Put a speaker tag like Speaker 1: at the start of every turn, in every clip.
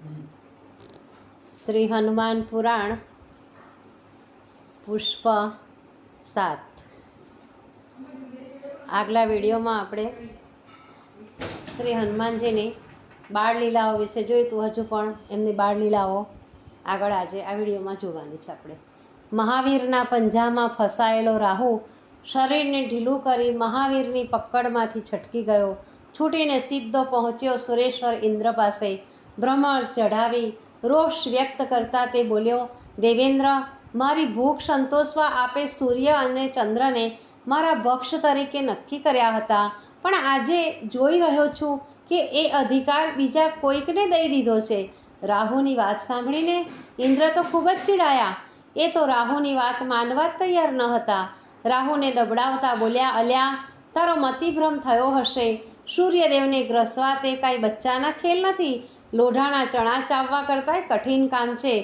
Speaker 1: શ્રી હનુમાન પુરાણ પુષ્પ 7। આગલા વિડીયોમાં આપણે શ્રી હનુમાનજીની બાળલીલાઓ વિશે જોઈતું, હજુ પણ એમની બાળલીલાઓ આગળ આજે આ વિડીયોમાં જોવાની છે આપણે। મહાવીરના પંજામાં ફસાયેલો રાહુ શરીરને ઢીલું કરી મહાવીરની પકડમાંથી છટકી ગયો, છૂટીને સીધો પહોંચ્યો સુરેશ્વર ઇન્દ્ર પાસે। ભ્રમર ચઢાવી રોષ વ્યક્ત કરતા તે બોલ્યો, દેવેન્દ્ર, મારી ભૂખ સંતોષવા આપે સૂર્ય અને ચંદ્રને મારા ભક્ષ તરીકે નક્કી કર્યા હતા, પણ આજે જોઈ રહ્યો છું કે એ અધિકાર બીજા કોઈકને દઈ દીધો છે। રાહુની વાત સાંભળીને ઇન્દ્ર તો ખૂબ જ ચીડાયા। એ તો રાહુની વાત માનવા જ તૈયાર ન હતા। રાહુને દબડાવતા બોલ્યા, અલ્યા, તારો મતિભ્રમ થયો હશે। સૂર્યદેવને ગ્રસવા તે કાંઈ બચ્ચાના ખેલ નથી। લોઢાના ચણા ચાવવા કરતાંય કઠિન કામ છે।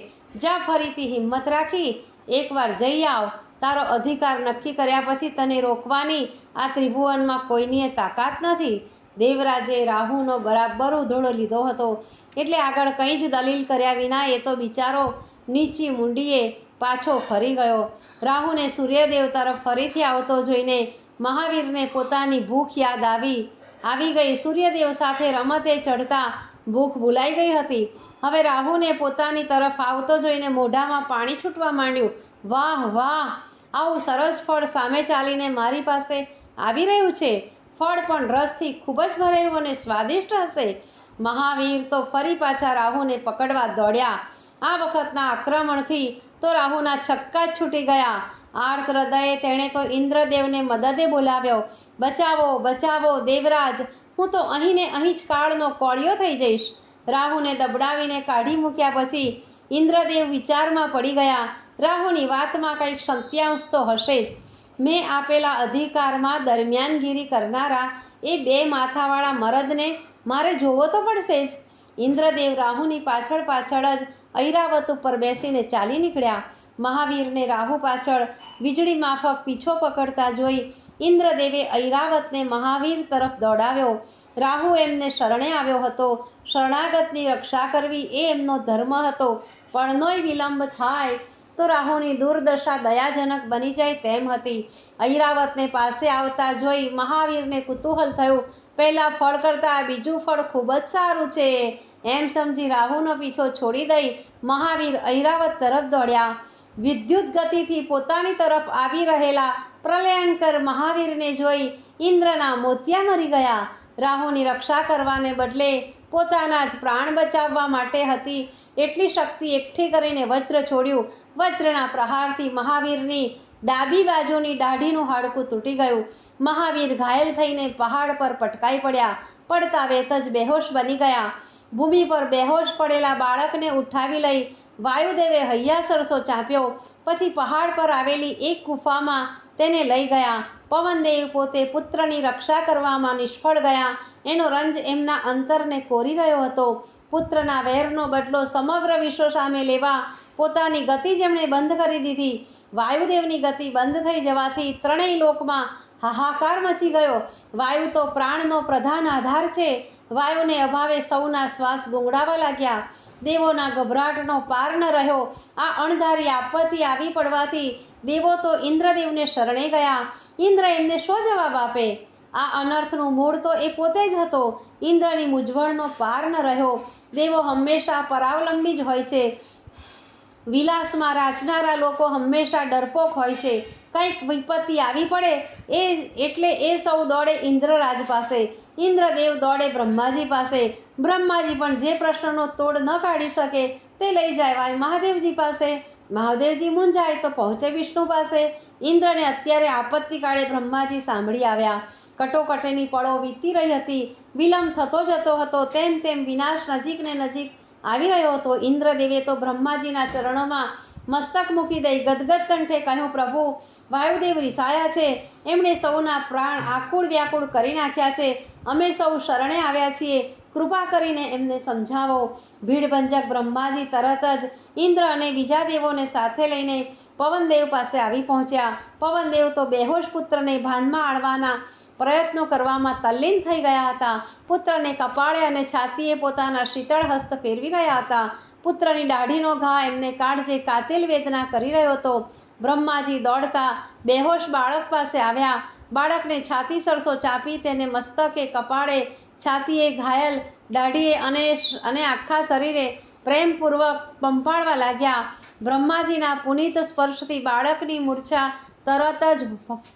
Speaker 1: જા, ફરીથી હિંમત રાખી એકવાર જઈ આવ। તારો અધિકાર નક્કી કર્યા પછી તને રોકવાની આ ત્રિભુવનમાં કોઈની તાકાત નથી। દેવરાજે રાહુનો બરાબર ઉધોડો લીધો હતો, એટલે આગળ કંઈ જ દલીલ કર્યા વિના એ તો બિચારો નીચી મુંડીએ પાછો ફરી ગયો। રાહુને સૂર્યદેવ તરફ ફરીથી આવતો જોઈને મહાવીરને પોતાની ભૂખ યાદ આવી ગઈ। સૂર્યદેવ સાથે રમતે ચડતા ભૂખ ભૂલાઈ ગઈ હતી। હવે રાહુને પોતાની તરફ આવતો જોઈને મોઢામાં પાણી છૂટવા માંડ્યું। વાહ વાહ, આવું સરસ ફળ સામે ચાલીને મારી પાસે આવી રહ્યું છે। ફળ પણ રસથી ખૂબ જ ભરેલું અને સ્વાદિષ્ટ હશે। મહાવીર તો ફરી પાછા રાહુને પકડવા દોડ્યા। આ વખતના આક્રમણથી તો રાહુના છક્કા જ છૂટી ગયા। આર્ત હૃદયે તેણે તો ઇન્દ્રદેવને મદદે બોલાવ્યો। બચાવો બચાવો દેવરાજ, હું તો અહીં ને અહીં જ કાળનો કોળિયો થઈ જઈશ। રાહુને દબડાવીને કાઢી મૂક્યા પછી ઇન્દ્રદેવ વિચારમાં પડી ગયા। રાહુની વાતમાં કંઈક સત્યાંશ તો હશે જ। મેં આપેલા અધિકારમાં દરમિયાનગીરી કરનારા એ બે માથાવાળા મરદને મારે જોવો તો પડશે જ। ઇન્દ્રદેવ રાહુની પાછળ પાછળ જ ઐરાવત ઉપર બેસીને ચાલી નીકળ્યા। મહાવીરને રાહુ પાછળ વીજળી માફક પીછો પકડતા જોઈ ઇન્દ્રદેવે ઐરાવતને મહાવીર તરફ દોડાવ્યો। રાહુ એમને શરણે આવ્યો હતો। શરણાગતની રક્ષા કરવી એ એમનો ધર્મ હતો, પણ નોય વિલંબ થાય તો રાહુની દુર્દશા દયાજનક બની જાય તેમ હતી। ઐરાવતને પાસે આવતા જોઈ મહાવીરને કુતૂહલ થયું। પહેલાં ફળ કરતાં બીજું ફળ ખૂબ જ સારું છે એમ સમજી રાહુનો પીછો છોડી દઈ મહાવીર ઐરાવત તરફ દોડ્યા। વિદ્યુત ગતિથી પોતાની તરફ આવી રહેલા પ્રલયંકર મહાવીરને જોઈ ઇન્દ્રના મોતિયા મરી ગયા। રાહુની રક્ષા કરવાને બદલે પોતાના જ પ્રાણ બચાવવા માટે હતી એટલી શક્તિ એકઠી કરીને વજ્ર છોડ્યું। વજ્રના પ્રહારથી મહાવીરની ડાબી બાજુની દાઢીનું હાડકું તૂટી ગયું। મહાવીર ઘાયલ થઈને પહાડ પર પટકાઈ પડ્યા। પડતા વેત જ બેહોશ બની ગયા। ભૂમિ પર બેહોશ પડેલા બાળકને ઉઠાવી લઈ વાયુદેવે હૈયાસરસો ચાંપ્યો। પછી પહાડ પર આવેલી એક ગુફામાં તેને લઈ ગયા। પવનદેવ પોતે પુત્રની રક્ષા કરવામાં નિષ્ફળ ગયા। એનો રંજ એમના અંતરને કોરી રહ્યો હતો। પુત્રના વેરનો બદલો સમગ્ર વિશ્વ સામે લેવા પોતાની ગતિ જેમણે બંધ કરી દીધી। વાયુદેવની ગતિ બંધ થઈ જવાથી ત્રણેય લોકમાં હાહાકાર મચી ગયો। વાયુ તો પ્રાણનો પ્રધાન આધાર છે। વાયુને અભાવે સૌના શ્વાસ ગુંગળાવા લાગ્યા। દેવોના ગભરાટનો પાર ન રહ્યો। આ અણધારી આપત્તિ આવી પડવાથી દેવો તો ઇન્દ્રદેવને શરણે ગયા। ઇન્દ્ર એમને શો જવાબ આપે? આ અનર્થનું મૂળ તો એ પોતે જ હતો। ઇન્દ્રની મૂંઝવણનો પાર ન રહ્યો। દેવો હંમેશા પરાવલંબી જ હોય છે। વિલાસમાં રાચનારા લોકો હંમેશા ડરપોક હોય છે। કંઈક વિપત્તિ આવી પડે એટલે એ સૌ દોડે ઇન્દ્રરાજ પાસે। ઇન્દ્રદેવ દોડે બ્રહ્માજી પાસે। બ્રહ્માજી પણ જે પ્રશ્નનો તોડ ન કાઢી શકે તે લઈ જાય મહાદેવજી પાસે। મહાદેવજી મૂંઝાય તો પહોંચે વિષ્ણુ પાસે। ઇન્દ્રને અત્યારે આપત્તિ કાળે બ્રહ્માજી સાંભળી આવ્યા। કટોકટીની પળો વીતી રહી હતી। વિલંબ થતો જતો હતો। તેમ તેમ વિનાશ નજીક ને નજીક આવી રહ્યો હતો। ઇન્દ્રદેવે તો બ્રહ્માજીના ચરણોમાં મસ્તક મૂકી દઈ ગદગદ કંઠે કહ્યું, પ્રભુ, વાયુદેવ રિસાયા છે। એમણે સૌના પ્રાણ આકુળ વ્યાકુળ કરી નાખ્યા છે। અમે સૌ શરણે આવ્યા છીએ। કૃપા કરીને એમને સમજાવો। ભીડભંજક બ્રહ્માજી તરત જ ઇન્દ્ર અને બીજા દેવોને સાથે લઈને પવનદેવ પાસે આવી પહોંચ્યા। પવનદેવ તો બેહોશ પુત્રને ભાનમાં આણવાના પ્રયત્નો કરવામાં તલ્લીન થઈ ગયા હતા. પુત્રને કપાળે અને છાતીએ પોતાના શીતળ હસ્ત ફેરવી રહ્યા હતા. પુત્રની દાઢીનો ઘા એમને કાળજે કાતિલ વેદના કરી રહ્યો હતો. બ્રહ્માજી દોડતા બેહોશ બાળક પાસે આવ્યા. બાળકને છાતી સરસો ચાપી તેને મસ્તકે, કપાળે, છાતીએ, ઘાયલ દાઢીએ અને આખા શરીરે પ્રેમપૂર્વક પંપાળવા લાગ્યા. બ્રહ્માજીના પુનિત સ્પર્શથી બાળકની મૂર્છા તરત જ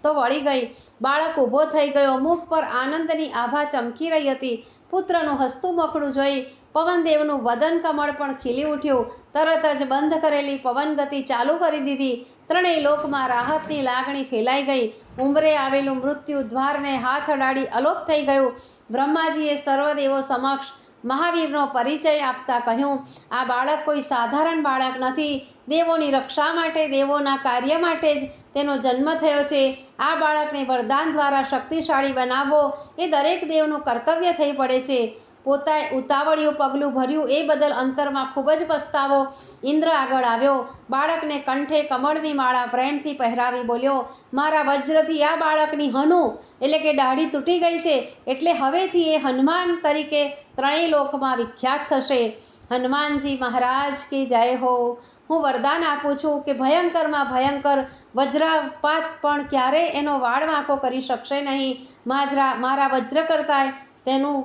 Speaker 1: તો વળી ગઈ. બાળક ઊભો થઈ ગયો. મુખ પર આનંદની આભા ચમકી રહી હતી. પુત્રનું હસતું મોખડું જોઈ પવનદેવનું વદન કમળ પણ ખીલી ઉઠ્યું. તરત જ બંધ કરેલી પવનગતિ ચાલુ કરી દીધી. ત્રણેય લોકમાં રાહતની લાગણી ફેલાઈ ગઈ. ઉંબરે આવેલું મૃત્યુ દ્વારને હાથ અડાડી અલોપ થઈ ગયું. બ્રહ્માજીએ સર્વદેવો સમક્ષ મહાવીરનો પરિચય આપતા કહ્યું, આ બાળક કોઈ સાધારણ બાળક નથી. દેવોની રક્ષા માટે, દેવોના કાર્ય માટે જ તેનો જન્મ થયો છે. આ બાળકને વરદાન દ્વારા શક્તિશાળી બનાવવો એ દરેક દેવનું કર્તવ્ય થઈ પડે છે. પોતાએ ઉતાવળિયું પગલું ભર્યું એ બદલ અંતરમાં ખૂબ જ પસ્તાવો. ઇન્દ્ર આગળ આવ્યો. બાળકને કંઠે કમળની માળા પ્રેમથી પહેરાવી બોલ્યો, મારા વજ્રથી આ બાળકની હનુ એટલે કે દાઢી તૂટી ગઈ છે, એટલે હવેથી એ હનુમાન તરીકે ત્રણેય લોકમાં વિખ્યાત થશે. હનુમાનજી મહારાજ કી જય હો. હું વરદાન આપું છું કે ભયંકરમાં ભયંકર વજ્રપાત પણ ક્યારેય એનો વાળ વાંકો કરી શકશે નહીં. મારા વજ્ર કરતાં તેનું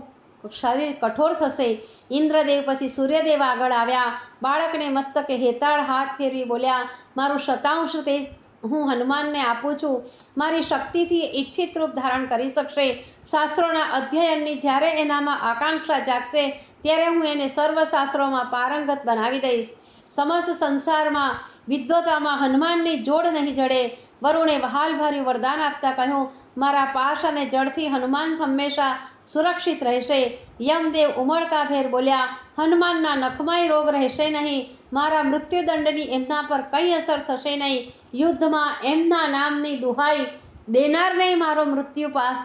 Speaker 1: શરીર કઠોર થશે. ઇન્દ્રદેવ પછી સૂર્યદેવ આગળ આવ્યા. બાળકને મસ્તકે હેતાળ હાથ ફેરવી બોલ્યા, મારું શતાંશ તેજ હું હનુમાનને આપું છું. મારી શક્તિથી ઈચ્છિત રૂપ ધારણ કરી શકશે. શાસ્ત્રોના અધ્યયનની જ્યારે એનામાં આકાંક્ષા જાગશે ત્યારે હું એને સર્વશાસ્ત્રોમાં પારંગત બનાવી દઈશ. સમસ્ત સંસારમાં વિદ્વતામાં હનુમાનની જોડ નહીં જડે. વરુણે વહાલભર્યું વરદાન આપતા કહ્યું, મારા પાશ અને જળથી હનુમાન હંમેશા સુરક્ષિત રહેશે. યમદેવ ઉમળકાભેર બોલ્યા, હનુમાનના નખમાંય રોગ રહેશે નહીં. મારા મૃત્યુદંડની એમના પર કંઈ અસર થશે નહીં. યુદ્ધમાં એમના નામની દુહાઈ દેનારને મારો મૃત્યુ પાસ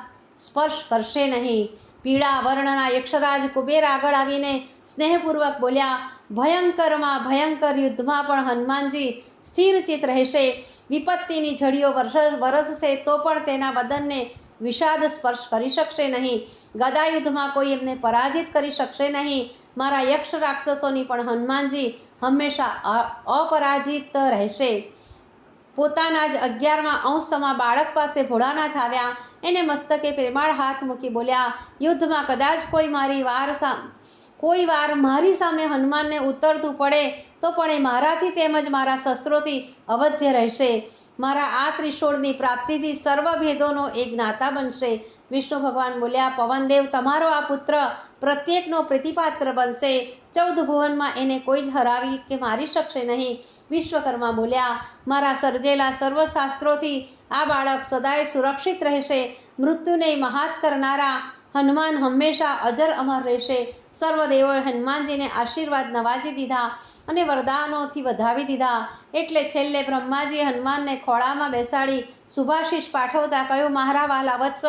Speaker 1: સ્પર્શ કરશે નહીં. પીળા વર્ણના યક્ષરાજ કુબેર આગળ આવીને સ્નેહપૂર્વક બોલ્યા, ભયંકરમાં ભયંકર યુદ્ધમાં પણ હનુમાનજી સ્થિરચિત રહેશે. વિપત્તિની ઝડીઓ વરસશે તો પણ તેના વદનને વિષાદ સ્પર્શ કરી શકશે નહીં. ગદાયુદ્ધમાં કોઈ એમને પરાજિત કરી શકશે નહીં. મારા યક્ષ રાક્ષસોની પણ હનુમાનજી હંમેશા અપરાજિત રહેશે. પોતાના જ 11મા અંશમાં બાળક પાસે ભોળાનાથ આવ્યા. એને મસ્તકે પ્રેમાળ હાથ મૂકી બોલ્યા, યુદ્ધમાં કદાચ કોઈ વાર મારી સામે હનુમાનને ઉતરતું પડે તો પણ એ મારાથી તેમજ મારા શસ્ત્રોથી અવધ્ય રહેશે. મારા આ ત્રિશૂળની પ્રાપ્તિથી સર્વ ભેદોનો એ જ્ઞાતા બનશે. વિષ્ણુ ભગવાન બોલ્યા, પવનદેવ તમારો આ પુત્ર પ્રત્યેકનો પ્રીતિપાત્ર બનશે. 14 ભુવનમાં એને કોઈ જ હરાવી કે મારી શકશે નહીં. વિશ્વકર્મા બોલ્યા, મારા સર્જેલા સર્વશાસ્ત્રોથી આ બાળક સદાય સુરક્ષિત રહેશે. મૃત્યુને મહાત કરનારા હનુમાન હંમેશા અજર અમર રહેશે. સર્વદેવોએ હનુમાનજીને આશીર્વાદ નવાજી દીધા અને વરદાનોથી વધાવી દીધા. એટલે છેલ્લે બ્રહ્માજીએ હનુમાનને ખોળામાં બેસાડી શુભાશીષ પાઠવતા કહ્યું, મારા વહાલા વત્સ,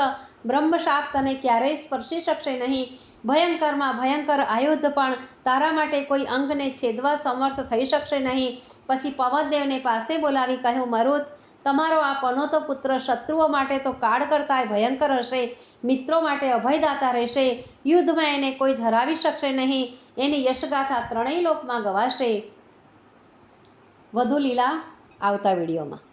Speaker 1: બ્રહ્મશાપ તને ક્યારેય સ્પર્શી શકશે નહીં. ભયંકરમાં ભયંકર આયુધ પણ તારા માટે કોઈ અંગને છેદવા સમર્થ થઈ શકશે નહીં. પછી પવનદેવને પાસે બોલાવી કહ્યું, મરુત, તમારો આ પનોતો પુત્ર શત્રુઓ માટે તો કાળ કરતાંય ભયંકર હશે, મિત્રો માટે અભયદાતા રહેશે. યુદ્ધમાં એને કોઈ જ હરાવી શકશે નહીં. એની યશગાથા ત્રણેય લોકમાં ગવાશે. વધુ લીલા આવતા વિડીયોમાં.